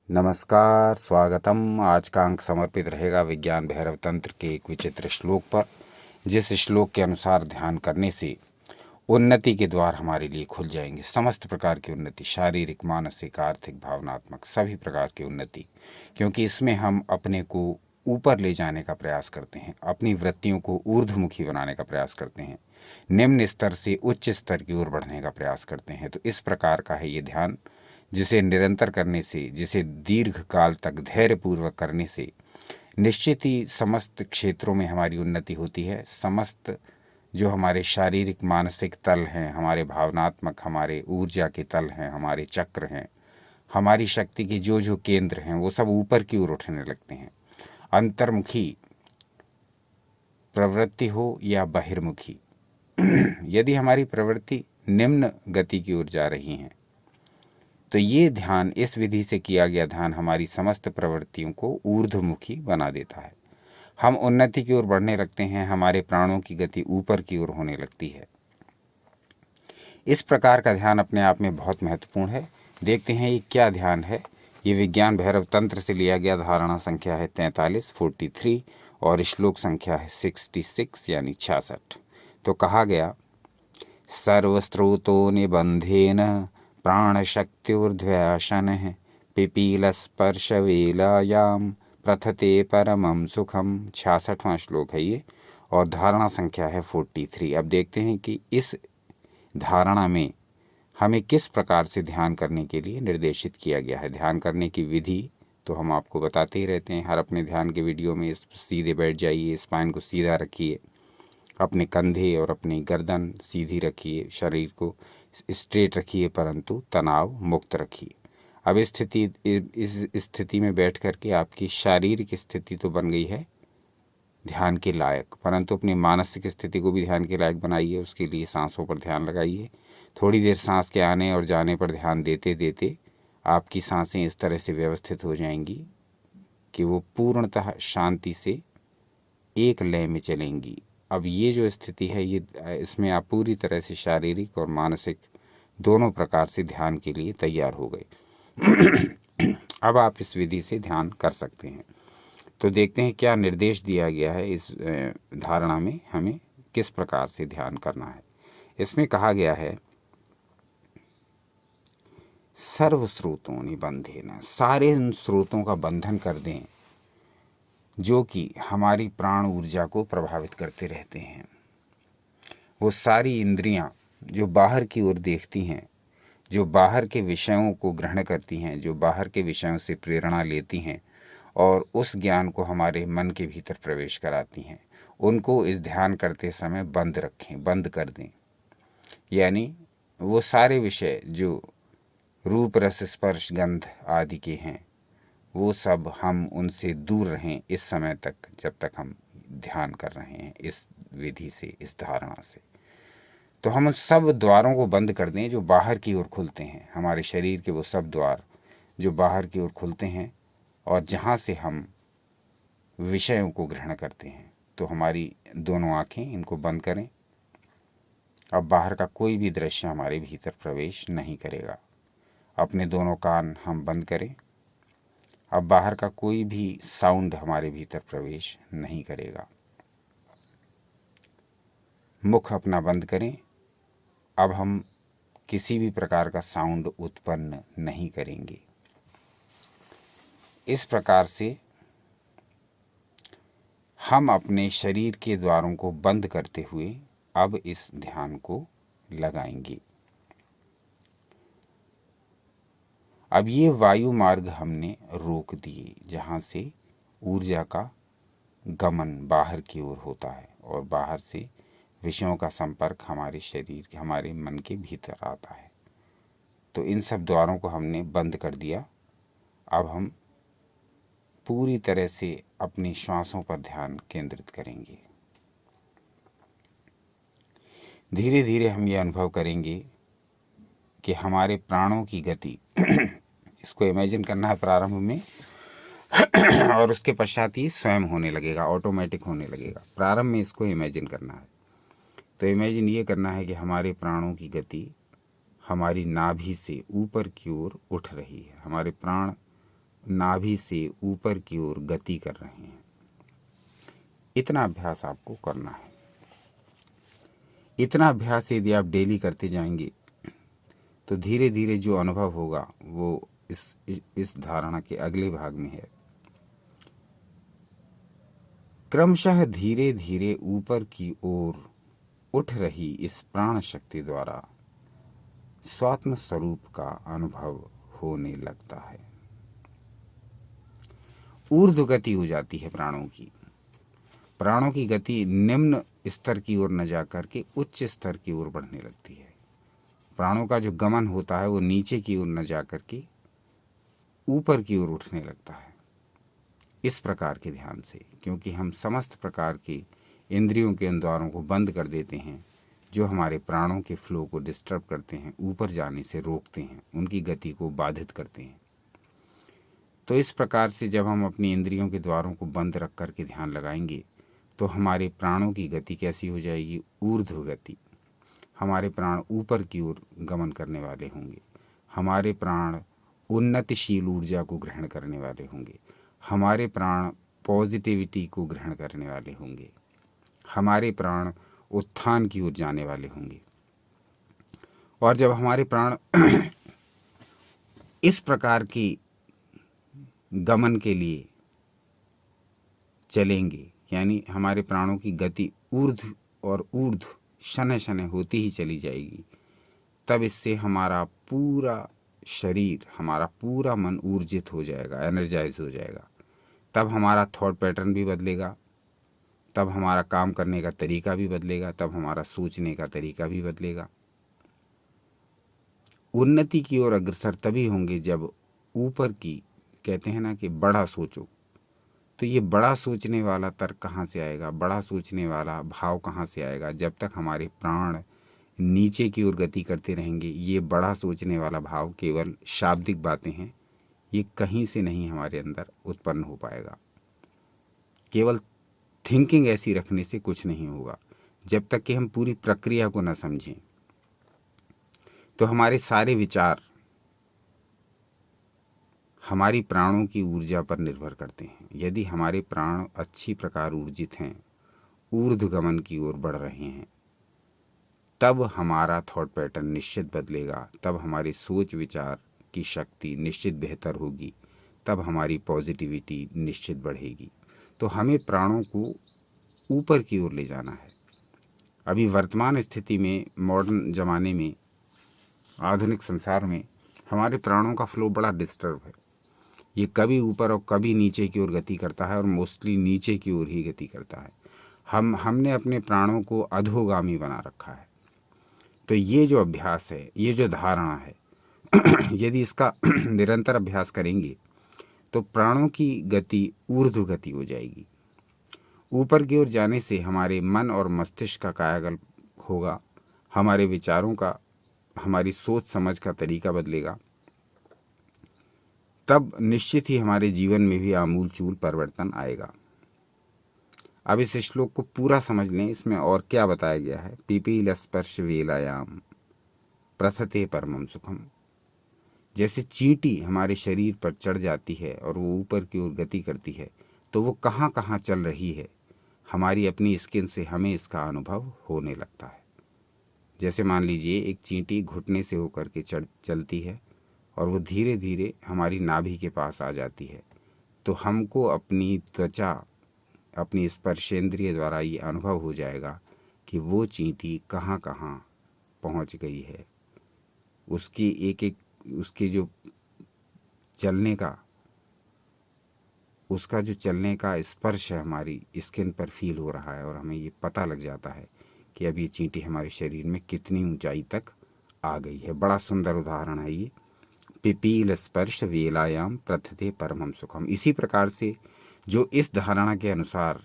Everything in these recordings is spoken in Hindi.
नमस्कार, स्वागतम। आज का अंक समर्पित रहेगा विज्ञान भैरव तंत्र के एक विचित्र श्लोक पर, जिस श्लोक के अनुसार ध्यान करने से उन्नति के द्वार हमारे लिए खुल जाएंगे। समस्त प्रकार की उन्नति, शारीरिक, मानसिक, आर्थिक, भावनात्मक, सभी प्रकार की उन्नति, क्योंकि इसमें हम अपने को ऊपर ले जाने का प्रयास करते हैं, अपनी वृत्तियों को ऊर्ध्वमुखी बनाने का प्रयास करते हैं, निम्न स्तर से उच्च स्तर की ओर बढ़ने का प्रयास करते हैं। तो इस प्रकार का है ये ध्यान, जिसे निरंतर करने से, जिसे दीर्घ काल तक धैर्यपूर्वक करने से निश्चित ही समस्त क्षेत्रों में हमारी उन्नति होती है। समस्त जो हमारे शारीरिक मानसिक तल हैं, हमारे भावनात्मक, हमारे ऊर्जा के तल हैं, हमारे चक्र हैं, हमारी शक्ति के जो जो केंद्र हैं, वो सब ऊपर की ओर उठने लगते हैं। अंतर्मुखी प्रवृत्ति हो या बहिर्मुखी, यदि हमारी प्रवृत्ति निम्न गति की ओर जा रही है तो ये ध्यान, इस विधि से किया गया ध्यान हमारी समस्त प्रवृत्तियों को ऊर्ध्वमुखी बना देता है। हम उन्नति की ओर बढ़ने लगते हैं, हमारे प्राणों की गति ऊपर की ओर होने लगती है। इस प्रकार का ध्यान अपने आप में बहुत महत्वपूर्ण है। देखते हैं ये क्या ध्यान है। ये विज्ञान भैरव तंत्र से लिया गया। धारणा संख्या है 43 और श्लोक संख्या है 66 यानी 66। तो कहा गया, सर्वस्रोतो निबंधेन प्राणशक्तिर्ध्याशनः पिपीलस्पर्शवेलायां प्रथते परमं सुखम। 66वां श्लोक है ये और धारणा संख्या है 43। अब देखते हैं कि इस धारणा में हमें किस प्रकार से ध्यान करने के लिए निर्देशित किया गया है। ध्यान करने की विधि तो हम आपको बताते ही रहते हैं हर अपने ध्यान के वीडियो में। इस सीधे बैठ जाइए, स्पाइन को सीधा रखिए, अपने कंधे और अपनी गर्दन सीधी रखिए, शरीर को स्ट्रेट रखिए परंतु तनाव मुक्त रखिए। अब इस स्थिति में बैठ करके आपकी शारीरिक स्थिति तो बन गई है ध्यान के लायक, परंतु अपनी मानसिक स्थिति को भी ध्यान के लायक बनाइए। उसके लिए सांसों पर ध्यान लगाइए। थोड़ी देर सांस के आने और जाने पर ध्यान देते देते आपकी सांसें इस तरह से व्यवस्थित हो जाएंगी कि वो पूर्णतः शांति से एक लय में चलेंगी। अब ये जो स्थिति है, ये इसमें आप पूरी तरह से शारीरिक और मानसिक दोनों प्रकार से ध्यान के लिए तैयार हो गए। अब आप इस विधि से ध्यान कर सकते हैं। तो देखते हैं क्या निर्देश दिया गया है इस धारणा में, हमें किस प्रकार से ध्यान करना है। इसमें कहा गया है, सर्व स्रोतों निबंधेन, सारे उन स्रोतों का बंधन कर दें जो कि हमारी प्राण ऊर्जा को प्रभावित करते रहते हैं। वो सारी इंद्रियां जो बाहर की ओर देखती हैं, जो बाहर के विषयों को ग्रहण करती हैं, जो बाहर के विषयों से प्रेरणा लेती हैं और उस ज्ञान को हमारे मन के भीतर प्रवेश कराती हैं, उनको इस ध्यान करते समय बंद रखें, बंद कर दें। यानी वो सारे विषय जो रूप, रस, स्पर्श, गंध आदि के हैं, वो सब हम उनसे दूर रहें इस समय तक, जब तक हम ध्यान कर रहे हैं इस विधि से, इस धारणा से। तो हम उस सब द्वारों को बंद कर दें जो बाहर की ओर खुलते हैं, हमारे शरीर के वो सब द्वार जो बाहर की ओर खुलते हैं और जहाँ से हम विषयों को ग्रहण करते हैं। तो हमारी दोनों आँखें, इनको बंद करें। अब बाहर का कोई भी दृश्य हमारे भीतर प्रवेश नहीं करेगा। अपने दोनों कान हम बंद करें। अब बाहर का कोई भी साउंड हमारे भीतर प्रवेश नहीं करेगा। मुख अपना बंद करें। अब हम किसी भी प्रकार का साउंड उत्पन्न नहीं करेंगे। इस प्रकार से हम अपने शरीर के द्वारों को बंद करते हुए अब इस ध्यान को लगाएंगे। अब ये वायु मार्ग हमने रोक दिए जहाँ से ऊर्जा का गमन बाहर की ओर होता है और बाहर से विषयों का संपर्क हमारे शरीर के, हमारे मन के भीतर आता है। तो इन सब द्वारों को हमने बंद कर दिया। अब हम पूरी तरह से अपनी श्वासों पर ध्यान केंद्रित करेंगे। धीरे धीरे हम ये अनुभव करेंगे कि हमारे प्राणों की गति इसको इमेजिन करना है प्रारंभ में और उसके पश्चात ही स्वयं होने लगेगा, ऑटोमेटिक होने लगेगा। प्रारंभ में इसको इमेजिन करना है। तो इमेजिन ये करना है कि हमारे प्राणों की गति हमारी नाभि से ऊपर की ओर उठ रही है। हमारे प्राण नाभि से ऊपर की ओर गति कर रहे हैं। इतना अभ्यास आपको करना है। इतना अभ्यास यदि आप डेली करते जाएंगे तो धीरे धीरे जो अनुभव होगा वो इस धारणा के अगले भाग में है। क्रमशः धीरे धीरे ऊपर की ओर उठ रही इस प्राण शक्ति द्वारा स्वात्म स्वरूप का अनुभव होने लगता है। ऊर्ध्व गति हो जाती है प्राणों की। प्राणों की गति निम्न स्तर की ओर न जाकर के उच्च स्तर की ओर बढ़ने लगती है। प्राणों का जो गमन होता है वो नीचे की ओर न जाकर के ऊपर की ओर उठने लगता है। इस प्रकार के ध्यान से, क्योंकि हम समस्त प्रकार के इंद्रियों के उन द्वारों को बंद कर देते हैं जो हमारे प्राणों के फ्लो को डिस्टर्ब करते हैं, ऊपर जाने से रोकते हैं, उनकी गति को बाधित करते हैं। तो इस प्रकार से जब हम अपनी इंद्रियों के द्वारों को बंद रख करके ध्यान लगाएंगे तो हमारे प्राणों की गति कैसी हो जाएगी? ऊर्ध्व गति। हमारे प्राण ऊपर की ओर गमन करने वाले होंगे। हमारे प्राण उन्नतिशील ऊर्जा को ग्रहण करने वाले होंगे। हमारे प्राण पॉजिटिविटी को ग्रहण करने वाले होंगे। हमारे प्राण उत्थान की ओर जाने वाले होंगे। और जब हमारे प्राण इस प्रकार की गमन के लिए चलेंगे, यानी हमारे प्राणों की गति ऊर्ध्व और ऊर्ध्व शनय शनय होती ही चली जाएगी, तब इससे हमारा पूरा शरीर, हमारा पूरा मन ऊर्जित हो जाएगा, एनर्जाइज हो जाएगा। तब हमारा थॉट पैटर्न भी बदलेगा, तब हमारा काम करने का तरीका भी बदलेगा, तब हमारा सोचने का तरीका भी बदलेगा। उन्नति की ओर अग्रसर तभी होंगे जब ऊपर की, कहते हैं ना कि बड़ा सोचो। तो ये बड़ा सोचने वाला तर्क कहाँ से आएगा, बड़ा सोचने वाला भाव कहाँ से आएगा? जब तक हमारे प्राण नीचे की ओर गति करते रहेंगे, ये बड़ा सोचने वाला भाव केवल शाब्दिक बातें हैं, ये कहीं से नहीं हमारे अंदर उत्पन्न हो पाएगा। केवल थिंकिंग ऐसी रखने से कुछ नहीं होगा। जब तक कि हम पूरी प्रक्रिया को न समझें तो हमारे सारे विचार हमारी प्राणों की ऊर्जा पर निर्भर करते हैं। यदि हमारे प्राण अच्छी प्रकार ऊर्जित हैं, ऊर्ध्वगमन की ओर बढ़ रहे हैं, तब हमारा थॉट पैटर्न निश्चित बदलेगा, तब हमारी सोच विचार की शक्ति निश्चित बेहतर होगी, तब हमारी पॉजिटिविटी निश्चित बढ़ेगी। तो हमें प्राणों को ऊपर की ओर ले जाना है। अभी वर्तमान स्थिति में, मॉडर्न ज़माने में, आधुनिक संसार में हमारे प्राणों का फ्लो बड़ा डिस्टर्ब है। ये कभी ऊपर और कभी नीचे की ओर गति करता है और मोस्टली नीचे की ओर ही गति करता है। हमने अपने प्राणों को अधोगामी बना रखा है। तो ये जो अभ्यास है, ये जो धारणा है, यदि इसका निरंतर अभ्यास करेंगे तो प्राणों की गति ऊर्ध्व गति हो जाएगी। ऊपर की ओर जाने से हमारे मन और मस्तिष्क का कायाकल्प होगा, हमारे विचारों का, हमारी सोच समझ का तरीका बदलेगा। तब निश्चित ही हमारे जीवन में भी आमूलचूल परिवर्तन आएगा। अब इस श्लोक को पूरा समझ लें, इसमें और क्या बताया गया है। पिपील स्पर्श वेलायाम प्रथते परमम सुखम। जैसे चींटी हमारे शरीर पर चढ़ जाती है और वो ऊपर की ओर गति करती है, तो वो कहाँ कहाँ चल रही है, हमारी अपनी स्किन से हमें इसका अनुभव होने लगता है। जैसे मान लीजिए एक चींटी घुटने से होकर के चलती है और वो धीरे धीरे हमारी नाभि के पास आ जाती है, तो हमको अपनी त्वचा, अपनी स्पर्शेंद्रिय द्वारा ये अनुभव हो जाएगा कि वो चींटी कहाँ कहाँ पहुँच गई है। उसकी एक उसके जो चलने का, उसका जो चलने का स्पर्श है हमारी स्किन पर फील हो रहा है और हमें ये पता लग जाता है कि अब ये चींटी हमारे शरीर में कितनी ऊंचाई तक आ गई है। बड़ा सुंदर उदाहरण है ये। पिपील स्पर्श वेलायाम प्रथते परमम सुखम। इसी प्रकार से जो इस धारणा के अनुसार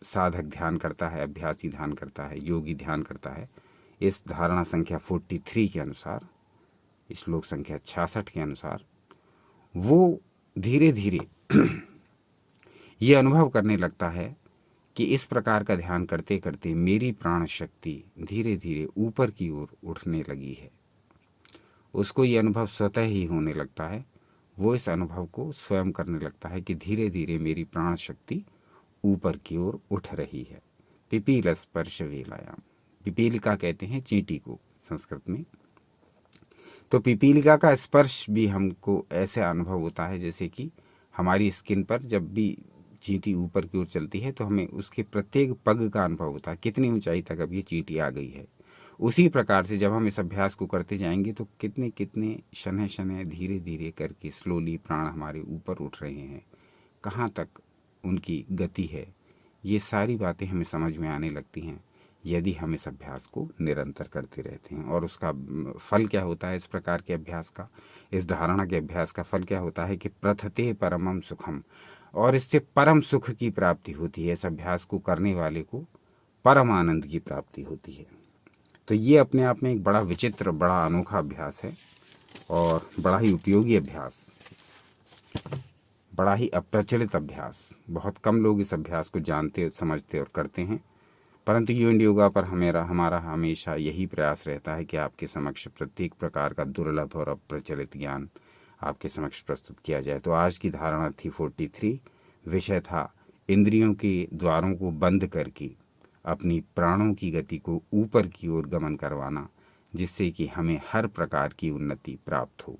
साधक ध्यान करता है, अभ्यासी ध्यान करता है, योगी ध्यान करता है, इस धारणा संख्या 43 के अनुसार, श्लोक संख्या 66 के अनुसार, वो धीरे धीरे ये अनुभव करने लगता है कि इस प्रकार का ध्यान करते करते मेरी प्राण शक्ति धीरे धीरे ऊपर की ओर उठने लगी है। उसको ये अनुभव स्वतः ही होने लगता है। वो इस अनुभव को स्वयं करने लगता है कि धीरे धीरे मेरी प्राण शक्ति ऊपर की ओर उठ रही है। पिपील स्पर्श वेलायाम, पिपीलिका कहते हैं चींटी को संस्कृत में। तो पिपीलिका का स्पर्श भी हमको ऐसे अनुभव होता है जैसे कि हमारी स्किन पर जब भी चींटी ऊपर की ओर चलती है तो हमें उसके प्रत्येक पग का अनुभव होता है, कितनी ऊंचाई तक अब ये चींटी आ गई है। उसी प्रकार से जब हम इस अभ्यास को करते जाएंगे तो कितने कितने शनय शनय धीरे धीरे करके स्लोली प्राण हमारे ऊपर उठ रहे हैं, कहाँ तक उनकी गति है, ये सारी बातें हमें समझ में आने लगती हैं यदि हम इस अभ्यास को निरंतर करते रहते हैं। और उसका फल क्या होता है इस प्रकार के अभ्यास का, इस धारणा के अभ्यास का फल क्या होता है कि प्रथते परमम सुखम, और इससे परम सुख की प्राप्ति होती है। इस अभ्यास को करने वाले को परम आनंद की प्राप्ति होती है। तो ये अपने आप में एक बड़ा विचित्र, बड़ा अनोखा अभ्यास है और बड़ा ही उपयोगी अभ्यास, बड़ा ही अप्रचलित अभ्यास। बहुत कम लोग इस अभ्यास को जानते, समझते और करते हैं। परंतु यूएनडी योगा पर हमारा हमेशा यही प्रयास रहता है कि आपके समक्ष प्रत्येक प्रकार का दुर्लभ और अप्रचलित ज्ञान आपके समक्ष प्रस्तुत किया जाए। तो आज की धारणा थी 43, विषय था इंद्रियों के द्वारों को बंद करके अपनी प्राणों की गति को ऊपर की ओर गमन करवाना, जिससे कि हमें हर प्रकार की उन्नति प्राप्त हो।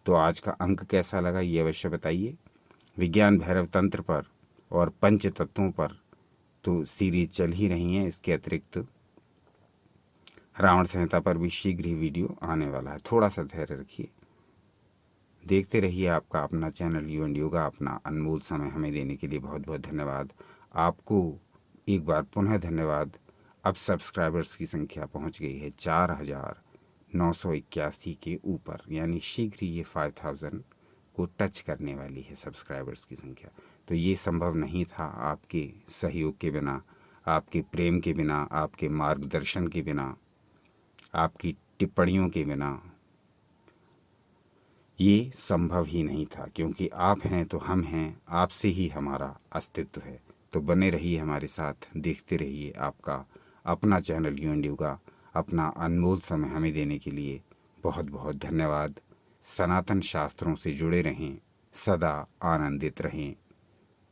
तो आज का अंक कैसा लगा ये अवश्य बताइए। विज्ञान भैरव तंत्र पर और पंच तत्वों पर तो सीरीज चल ही रही हैं, इसके अतिरिक्त रावण संहिता पर भी शीघ्र ही वीडियो आने वाला है। थोड़ा सा धैर्य रखिए, देखते रहिए। आपका अपना चैनल यूएनडी योगा, अपना अनमोल समय हमें देने के लिए बहुत बहुत धन्यवाद। आपको एक बार पुनः धन्यवाद। अब सब्सक्राइबर्स की संख्या पहुंच गई है 4981 के ऊपर, यानी शीघ्र ही ये 5000 को टच करने वाली है सब्सक्राइबर्स की संख्या। तो ये संभव नहीं था आपके सहयोग के बिना, आपके प्रेम के बिना, आपके मार्गदर्शन के बिना, आपकी टिप्पणियों के बिना ये संभव ही नहीं था। क्योंकि आप हैं तो हम हैं, आपसे ही हमारा अस्तित्व है। तो बने रहिए हमारे साथ, देखते रहिए। आपका अपना चैनल यूएनडी योगा, अपना अनमोल समय हमें देने के लिए बहुत बहुत धन्यवाद। सनातन शास्त्रों से जुड़े रहें, सदा आनंदित रहें।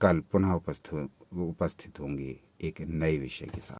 कल पुनः उपस्थित होंगे एक नए विषय के साथ।